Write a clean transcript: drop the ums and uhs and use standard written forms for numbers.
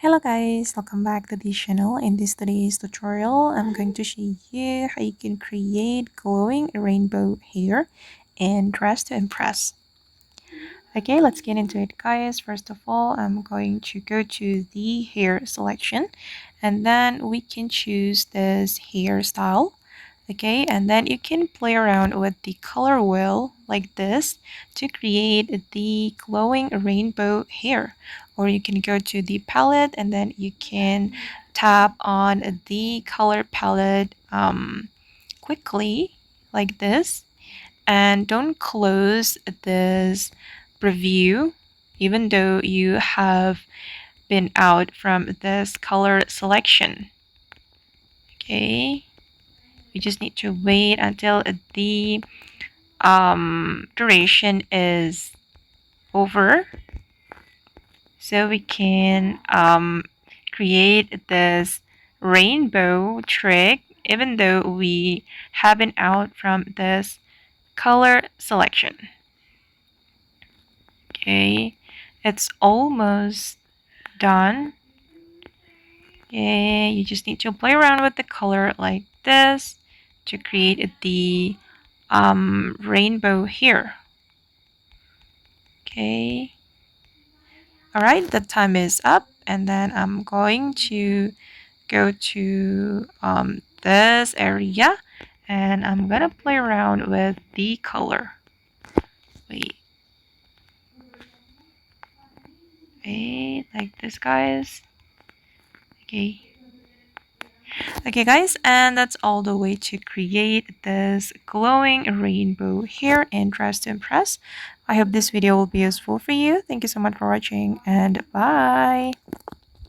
Hello guys, welcome back to the channel. In this today's tutorial, I'm going to show you how you can create glowing rainbow hair and dress to impress. Okay, let's get into it guys. First of all, I'm going to go to the hair selection and then we can choose this hairstyle. Okay, and then you can play around with the color wheel like this to create the glowing rainbow hair, or you can go to the palette and then you can tap on the color palette quickly like this, and don't close this preview even though you have been out from this color selection. Okay, we just need to wait until the duration is over so we can create this rainbow trick even though we have been out from this color selection. Okay, it's almost done. Okay, you just need to play around with the color like this to create the rainbow here. Okay, all right, the time is up, and then I'm going to go to this area and I'm gonna play around with the color. Wait, like this guys. Okay. Okay guys, and that's all the way to create this glowing rainbow hair and dress to impress. I hope this video will be useful for you. Thank you so much for watching and bye.